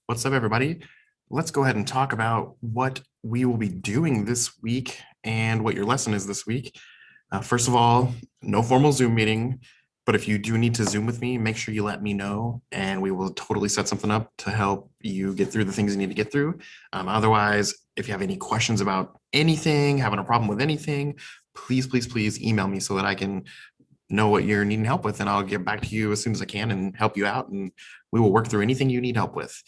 What's up, everybody? Let's go ahead and talk about what we will be doing this week and what your lesson is this week. First of all, no formal Zoom meeting, but if you do need to Zoom with me, make sure you let me know and we will totally set something up to help you get through the things you need to get through. Otherwise, if you have any questions about anything, having a problem with anything, please email me so that I can know what you're needing help with, and I'll get back to you as soon as I can and help you out, and we will work through anything you need help with.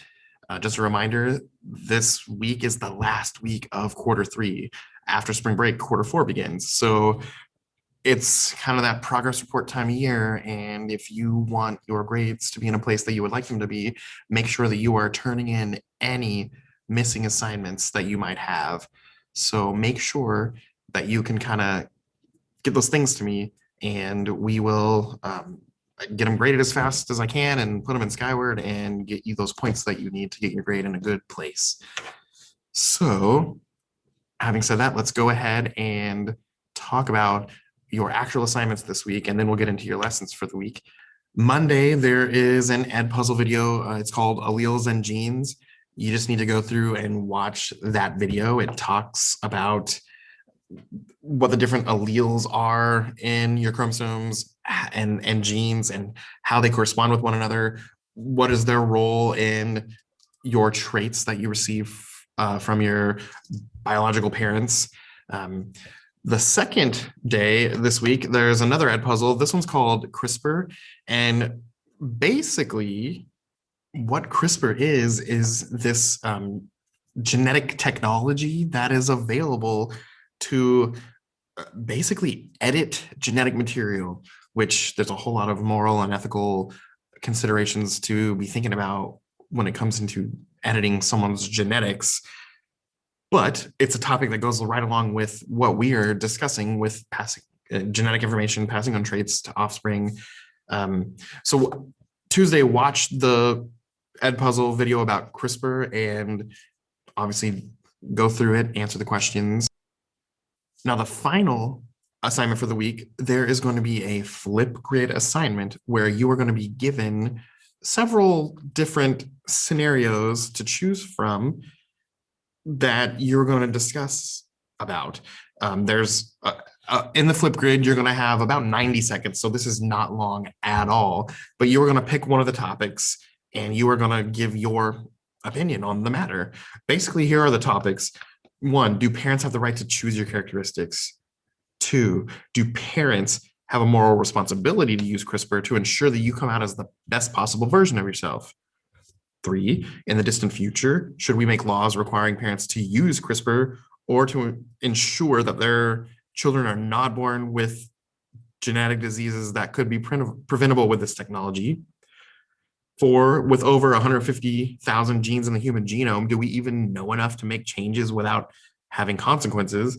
Just a reminder, this week is the last week of quarter 3. After spring break, quarter 4 begins. So it's kind of that progress report time of year. And if you want your grades to be in a place that you would like them to be, make sure that you are turning in any missing assignments that you might have. So make sure that you can kind of get those things to me, and we will get them graded as fast as I can and put them in Skyward and get you those points that you need to get your grade in a good place. So having said that, let's go ahead and talk about your actual assignments this week, and then we'll get into your lessons for the week. Monday, there is an ed puzzle video. It's called Alleles and Genes. You just need to go through and watch that video. It talks about what the different alleles are in your chromosomes and genes and how they correspond with one another. What is their role in your traits that you receive from your biological parents? The second day this week, there's another ed puzzle. This one's called CRISPR. And basically, what CRISPR is this genetic technology that is available to basically edit genetic material, which there's a whole lot of moral and ethical considerations to be thinking about when it comes into editing someone's genetics. But it's a topic that goes right along with what we are discussing with passing genetic information, passing on traits to offspring. So Tuesday, watch the ed puzzle video about CRISPR and obviously go through it, answer the questions. Now, the final assignment for the week, there is going to be a Flipgrid assignment where you are going to be given several different scenarios to choose from that you're going to discuss about. There's in the Flipgrid, you're going to have about 90 seconds. So this is not long at all, but you are going to pick one of the topics and you are going to give your opinion on the matter. Basically, here are the topics. 1, do parents have the right to choose your characteristics? 2, do parents have a moral responsibility to use CRISPR to ensure that you come out as the best possible version of yourself? 3, in the distant future, should we make laws requiring parents to use CRISPR or to ensure that their children are not born with genetic diseases that could be preventable with this technology? 4, with over 150,000 genes in the human genome, do we even know enough to make changes without having consequences?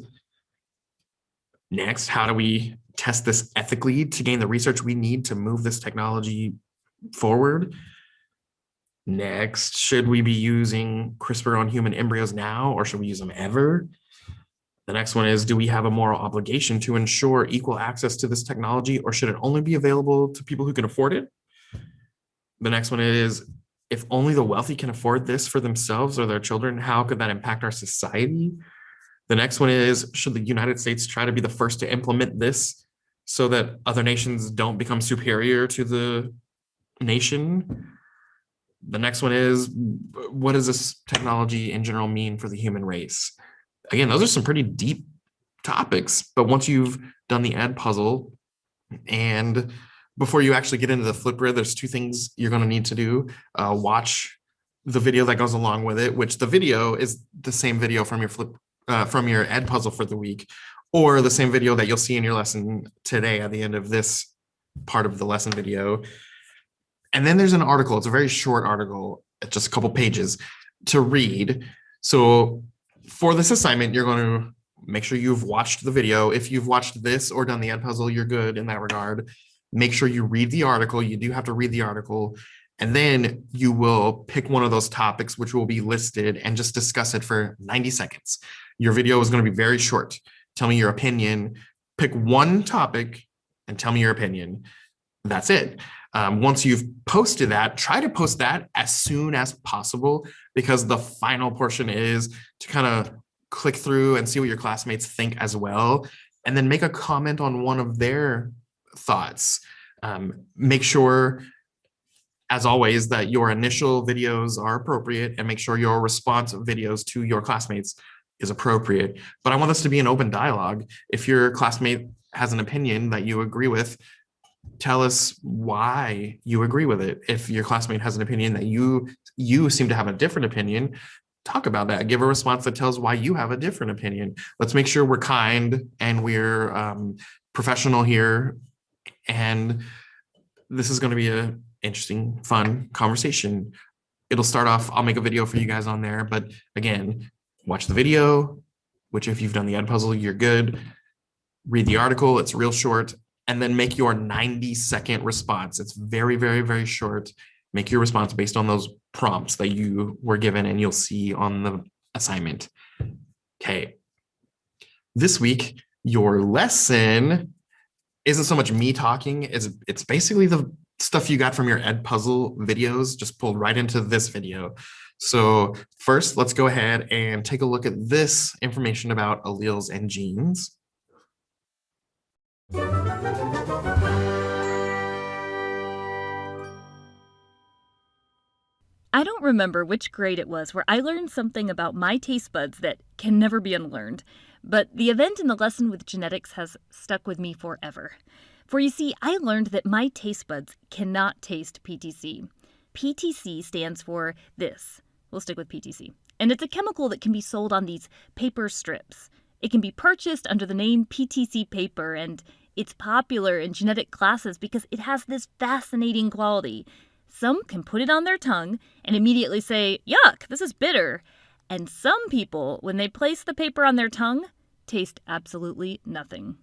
Next, how do we test this ethically to gain the research we need to move this technology forward? Next, should we be using CRISPR on human embryos now, or should we use them ever? The next one is, do we have a moral obligation to ensure equal access to this technology, or should it only be available to people who can afford it? The next one is, if only the wealthy can afford this for themselves or their children, how could that impact our society? The next one is, should the United States try to be the first to implement this so that other nations don't become superior to the nation? The next one is, what does this technology in general mean for the human race? Again, those are some pretty deep topics, but once you've done the ed puzzle and before you actually get into the Flipgrid, there's 2 things you're going to need to do. Watch the video that goes along with it, which the video is the same video from your ed puzzle for the week, or the same video that you'll see in your lesson today at the end of this part of the lesson video. And then there's an article. It's a very short article, just a couple pages to read. So for this assignment, you're going to make sure you've watched the video. If you've watched this or done the ed puzzle, you're good in that regard. Make sure you read the article. You do have to read the article. And then you will pick one of those topics, which will be listed, and just discuss it for 90 seconds. Your video is going to be very short. Tell me your opinion. Pick one topic and tell me your opinion. That's it. Once you've posted that, try to post that as soon as possible, because the final portion is to kind of click through and see what your classmates think as well, and then make a comment on one of their thoughts. Make sure, as always, that your initial videos are appropriate, and make sure your response videos to your classmates is appropriate. But I want this to be an open dialogue. If your classmate has an opinion that you agree with, tell us why you agree with it. If your classmate has an opinion that you seem to have a different opinion, talk about that. Give a response that tells why you have a different opinion. Let's make sure we're kind and we're professional here. And this is going to be an interesting, fun conversation. It'll start off, I'll make a video for you guys on there, but again, watch the video, which if you've done the Edpuzzle, you're good. Read the article, it's real short, and then make your 90-second response. It's very, very, very short. Make your response based on those prompts that you were given and you'll see on the assignment. Okay. This week, your lesson isn't so much me talking, it's basically the stuff you got from your Edpuzzle videos, just pulled right into this video. So first, let's go ahead and take a look at this information about alleles and genes. I don't remember which grade it was where I learned something about my taste buds that can never be unlearned, but the event in the lesson with genetics has stuck with me forever. For you see, I learned that my taste buds cannot taste PTC. PTC stands for this. We'll stick with PTC. And it's a chemical that can be sold on these paper strips. It can be purchased under the name PTC paper, and it's popular in genetic classes because it has this fascinating quality. Some can put it on their tongue and immediately say, yuck, this is bitter. And some people, when they place the paper on their tongue, taste absolutely nothing.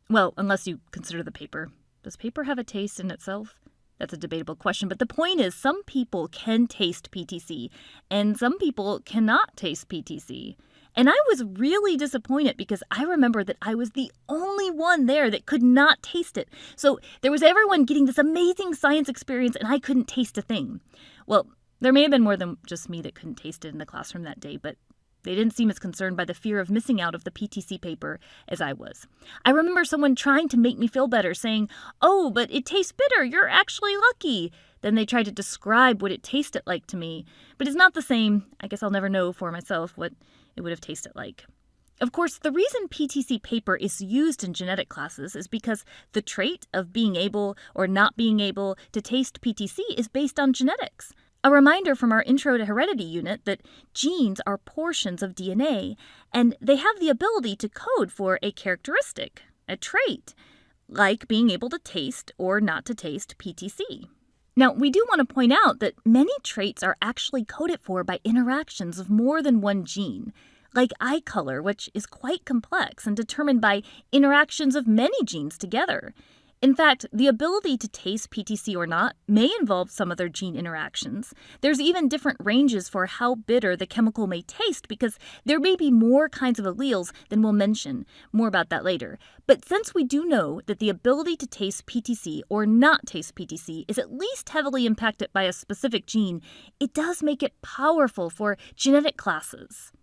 Well, unless you consider the paper. Does paper have a taste in itself? That's a debatable question, but the point is some people can taste PTC and some people cannot taste PTC. And I was really disappointed because I remember that I was the only one there that could not taste it. So there was everyone getting this amazing science experience and I couldn't taste a thing. Well, there may have been more than just me that couldn't taste it in the classroom that day, but they didn't seem as concerned by the fear of missing out of the PTC paper as I was. I remember someone trying to make me feel better, saying, "Oh, but it tastes bitter, you're actually lucky." Then they tried to describe what it tasted like to me, but it's not the same. I guess I'll never know for myself what it would have tasted like. Of course, the reason PTC paper is used in genetic classes is because the trait of being able or not being able to taste PTC is based on genetics. A reminder from our Intro to Heredity unit that genes are portions of DNA, and they have the ability to code for a characteristic, a trait, like being able to taste or not to taste PTC. Now, we do want to point out that many traits are actually coded for by interactions of more than one gene, like eye color, which is quite complex and determined by interactions of many genes together. In fact, the ability to taste PTC or not may involve some other gene interactions. There's even different ranges for how bitter the chemical may taste because there may be more kinds of alleles than we'll mention. More about that later. But since we do know that the ability to taste PTC or not taste PTC is at least heavily impacted by a specific gene, it does make it powerful for genetic classes.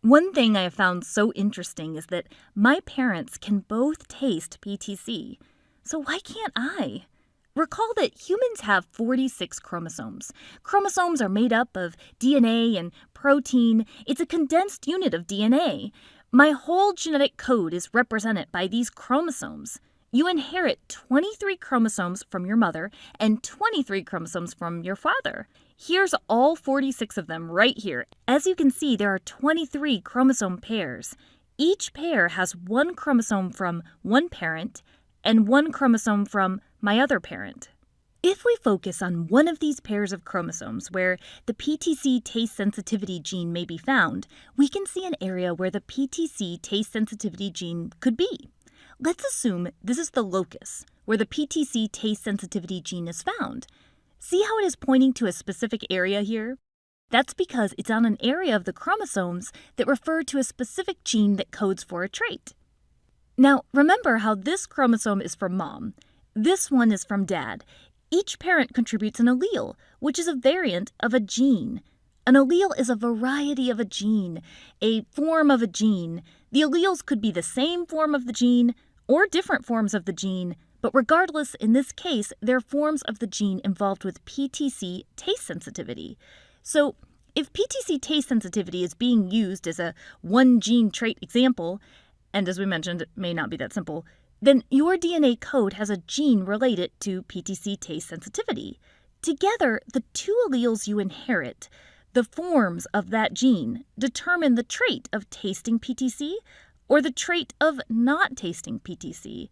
One thing I have found so interesting is that my parents can both taste PTC. So why can't I? Recall that humans have 46 chromosomes. Chromosomes are made up of DNA and protein. It's a condensed unit of DNA. My whole genetic code is represented by these chromosomes. You inherit 23 chromosomes from your mother and 23 chromosomes from your father. Here's all 46 of them right here. As you can see, there are 23 chromosome pairs. Each pair has one chromosome from one parent and one chromosome from my other parent. If we focus on one of these pairs of chromosomes where the PTC taste sensitivity gene may be found, we can see an area where the PTC taste sensitivity gene could be. Let's assume this is the locus where the PTC taste sensitivity gene is found. See how it is pointing to a specific area here? That's because it's on an area of the chromosomes that refer to a specific gene that codes for a trait. Now, remember how this chromosome is from mom. This one is from Dad. Each parent contributes an allele, which is a variant of a gene. An allele is a variety of a gene, a form of a gene. The alleles could be the same form of the gene or different forms of the gene, but regardless, in this case, they're forms of the gene involved with PTC taste sensitivity. So, if PTC taste sensitivity is being used as a one-gene trait example, and as we mentioned, it may not be that simple, then your DNA code has a gene related to PTC taste sensitivity. Together, the two alleles you inherit, the forms of that gene, determine the trait of tasting PTC or the trait of not tasting PTC.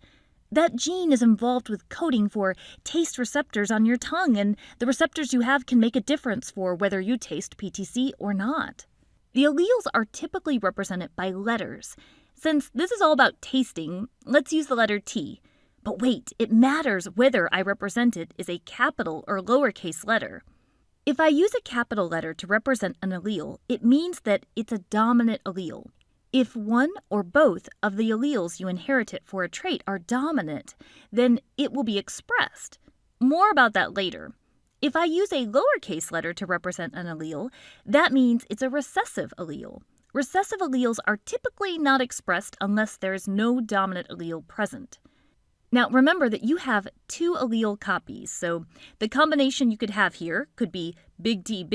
That gene is involved with coding for taste receptors on your tongue, and the receptors you have can make a difference for whether you taste PTC or not. The alleles are typically represented by letters. Since this is all about tasting, let's use the letter T. But wait, it matters whether I represent it as a capital or lowercase letter. If I use a capital letter to represent an allele, it means that it's a dominant allele. If one or both of the alleles you inherited for a trait are dominant, then it will be expressed. More about that later. If I use a lowercase letter to represent an allele, that means it's a recessive allele. Recessive alleles are typically not expressed unless there is no dominant allele present. Now remember that you have two allele copies, so the combination you could have here could be big T,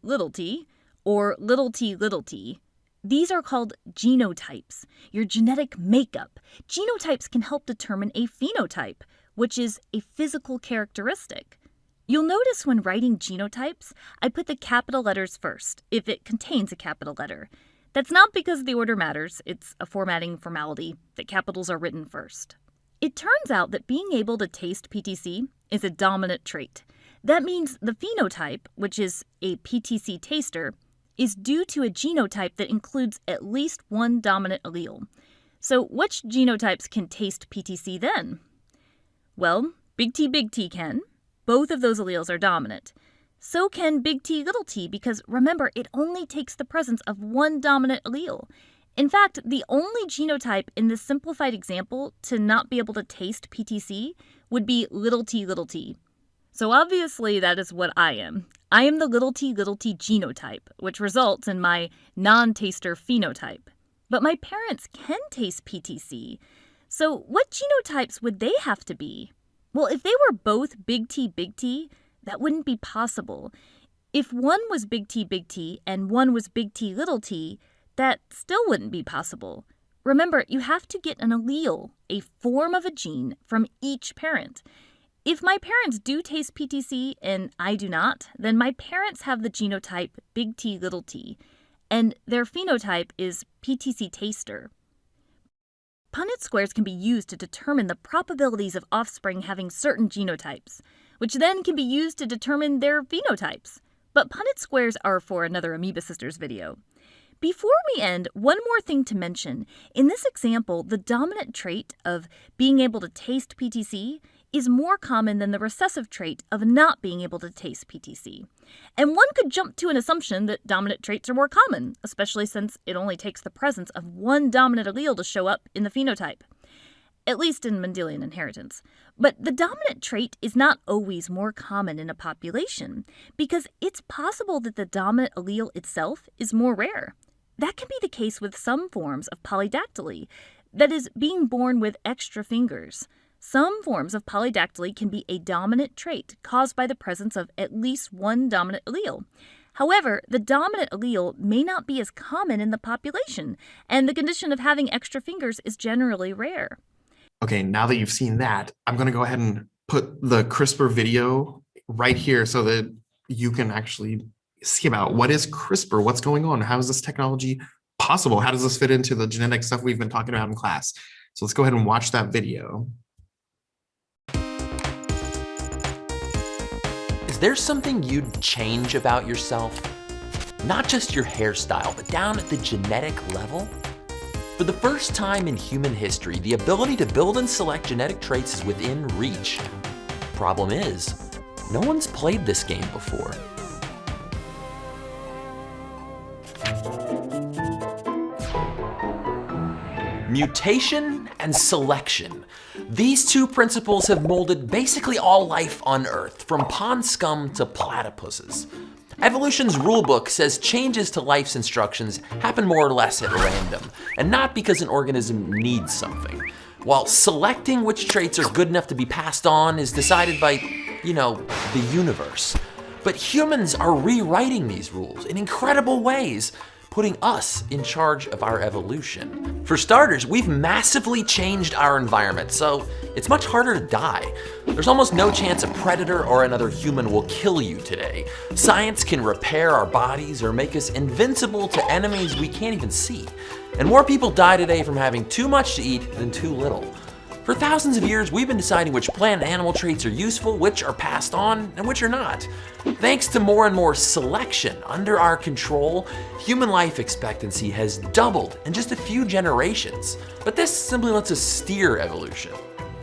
little t, or little t. These are called genotypes, your genetic makeup. Genotypes can help determine a phenotype, which is a physical characteristic. You'll notice when writing genotypes, I put the capital letters first, if it contains a capital letter. That's not because the order matters, it's a formatting formality that capitals are written first. It turns out that being able to taste PTC is a dominant trait. That means the phenotype, which is a PTC taster, is due to a genotype that includes at least one dominant allele. So which genotypes can taste PTC then? Well, big T can. Both of those alleles are dominant. So can big T, little t, because remember, it only takes the presence of one dominant allele. In fact, the only genotype in this simplified example to not be able to taste PTC would be little t. So obviously that is what I am. I am the little t genotype, which results in my non-taster phenotype. But my parents can taste PTC. So what genotypes would they have to be? Well, if they were both big T, that wouldn't be possible. If one was big T and one was big T, that still wouldn't be possible. Remember, you have to get an allele, a form of a gene, from each parent. If my parents do taste PTC and I do not, then my parents have the genotype big T, and their phenotype is PTC taster. Punnett squares can be used to determine the probabilities of offspring having certain genotypes, which then can be used to determine their phenotypes. But Punnett squares are for another Amoeba Sisters video. Before we end, one more thing to mention. In this example, the dominant trait of being able to taste PTC is more common than the recessive trait of not being able to taste PTC. And one could jump to an assumption that dominant traits are more common, especially since it only takes the presence of one dominant allele to show up in the phenotype, at least in Mendelian inheritance. But the dominant trait is not always more common in a population, because it's possible that the dominant allele itself is more rare. That can be the case with some forms of polydactyly, that is, being born with extra fingers. Some forms of polydactyly can be a dominant trait caused by the presence of at least one dominant allele. However, the dominant allele may not be as common in the population, and the condition of having extra fingers is generally rare. Okay, now that you've seen that, I'm going to go ahead and put the CRISPR video right here so that you can actually see about what is CRISPR, what's going on, how is this technology possible, how does this fit into the genetic stuff we've been talking about in class. So let's go ahead and watch that video. Is there something you'd change about yourself? Not just your hairstyle, but down at the genetic level? For the first time in human history, the ability to build and select genetic traits is within reach. Problem is, no one's played this game before. Mutation and selection. These two principles have molded basically all life on Earth, from pond scum to platypuses. Evolution's rulebook says changes to life's instructions happen more or less at random, and not because an organism needs something. While selecting which traits are good enough to be passed on is decided by, the universe. But humans are rewriting these rules in incredible ways, putting us in charge of our evolution. For starters, we've massively changed our environment, so it's much harder to die. There's almost no chance a predator or another human will kill you today. Science can repair our bodies or make us invincible to enemies we can't even see. And more people die today from having too much to eat than too little. For thousands of years, we've been deciding which plant and animal traits are useful, which are passed on, and which are not. Thanks to more and more selection under our control, human life expectancy has doubled in just a few generations. But this simply lets us steer evolution.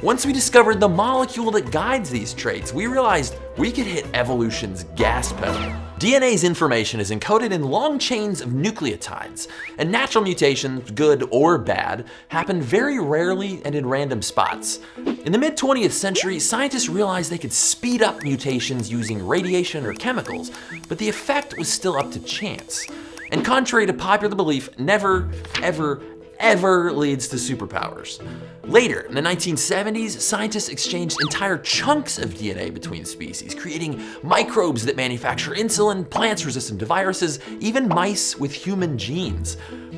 Once we discovered the molecule that guides these traits, we realized we could hit evolution's gas pedal. DNA's information is encoded in long chains of nucleotides, and natural mutations, good or bad, happen very rarely and in random spots. In the mid-20th century, scientists realized they could speed up mutations using radiation or chemicals, but the effect was still up to chance. And contrary to popular belief, never, ever leads to superpowers. Later, in the 1970s, scientists exchanged entire chunks of DNA between species, creating microbes that manufacture insulin, plants resistant to viruses, even mice with human genes.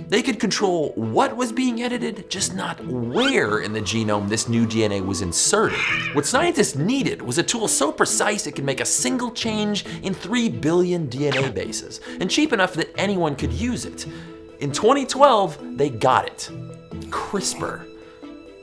They could control what was being edited, just not where in the genome this new DNA was inserted. What scientists needed was a tool so precise it could make a single change in 3 billion DNA bases, and cheap enough that anyone could use it. In 2012, they got it. CRISPR.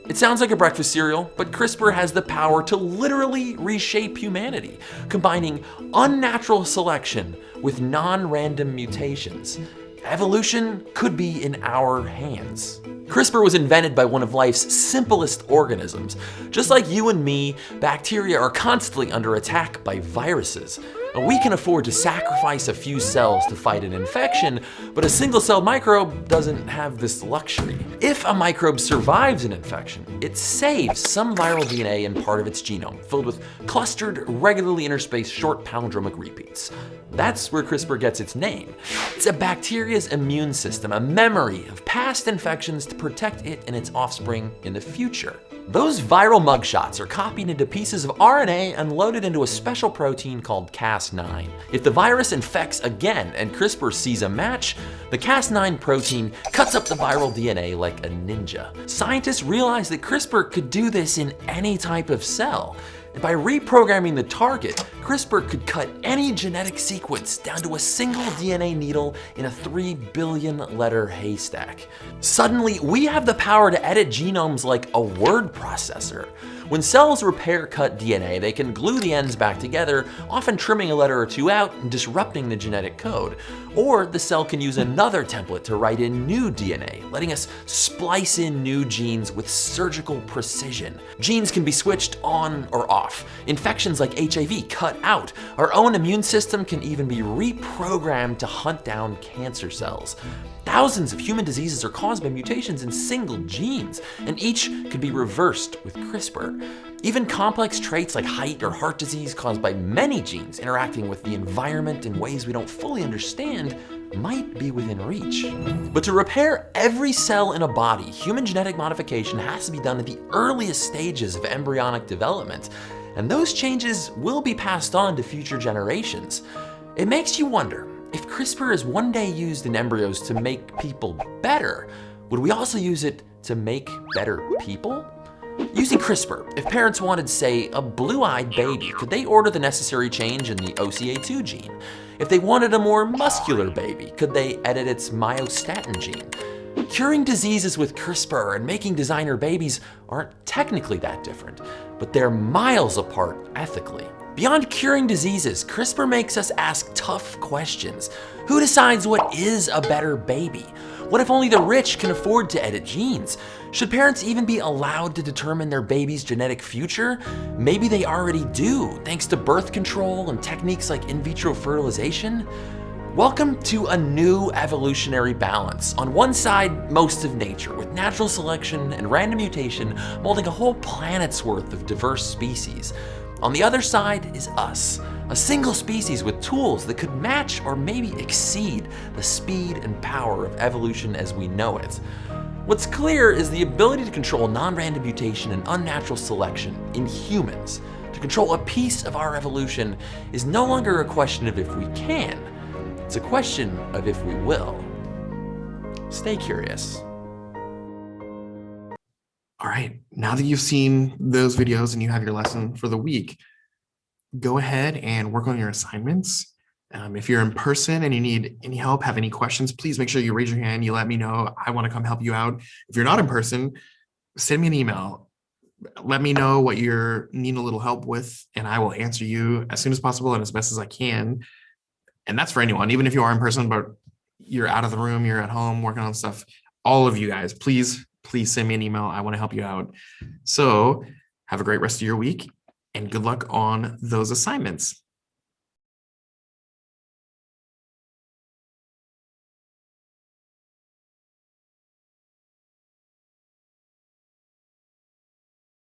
It sounds like a breakfast cereal, but CRISPR has the power to literally reshape humanity, combining unnatural selection with non-random mutations. Evolution could be in our hands. CRISPR was invented by one of life's simplest organisms. Just like you and me, bacteria are constantly under attack by viruses. We can afford to sacrifice a few cells to fight an infection, but a single-celled microbe doesn't have this luxury. If a microbe survives an infection, it saves some viral DNA in part of its genome, filled with clustered, regularly interspaced short palindromic repeats. That's where CRISPR gets its name. It's a bacteria's immune system, a memory of past infections to protect it and its offspring in the future. Those viral mugshots are copied into pieces of RNA and loaded into a special protein called Cas9. If the virus infects again and CRISPR sees a match, the Cas9 protein cuts up the viral DNA like a ninja. Scientists realized that CRISPR could do this in any type of cell. And by reprogramming the target, CRISPR could cut any genetic sequence down to a single DNA needle in a 3 billion letter haystack. Suddenly, we have the power to edit genomes like a word processor. When cells repair cut DNA, they can glue the ends back together, often trimming a letter or two out and disrupting the genetic code. Or the cell can use another template to write in new DNA, letting us splice in new genes with surgical precision. Genes can be switched on or off. Infections like HIV cut out. Our own immune system can even be reprogrammed to hunt down cancer cells. Thousands of human diseases are caused by mutations in single genes, and each could be reversed with CRISPR. Even complex traits like height or heart disease caused by many genes interacting with the environment in ways we don't fully understand might be within reach. But to repair every cell in a body, human genetic modification has to be done at the earliest stages of embryonic development, and those changes will be passed on to future generations. It makes you wonder, if CRISPR is one day used in embryos to make people better, would we also use it to make better people? Using CRISPR, if parents wanted, say, a blue-eyed baby, could they order the necessary change in the OCA2 gene? If they wanted a more muscular baby, could they edit its myostatin gene? Curing diseases with CRISPR and making designer babies aren't technically that different, but they're miles apart ethically. Beyond curing diseases, CRISPR makes us ask tough questions. Who decides what is a better baby? What if only the rich can afford to edit genes? Should parents even be allowed to determine their baby's genetic future? Maybe they already do, thanks to birth control and techniques like in vitro fertilization. Welcome to a new evolutionary balance. On one side, most of nature, with natural selection and random mutation molding a whole planet's worth of diverse species. On the other side is us, a single species with tools that could match or maybe exceed the speed and power of evolution as we know it. What's clear is the ability to control non-random mutation and unnatural selection in humans. To control a piece of our evolution is no longer a question of if we can. It's a question of if we will. Stay curious. All right, now that you've seen those videos and you have your lesson for the week, go ahead and work on your assignments. If you're in person and you need any help, have any questions, please make sure you raise your hand. You let me know. I want to come help you out. If you're not in person, send me an email. Let me know what you're needing a little help with, and I will answer you as soon as possible and as best as I can. And that's for anyone, even if you are in person, but you're out of the room, you're at home working on stuff. All of you guys, please send me an email. I want to help you out. So have a great rest of your week and good luck on those assignments.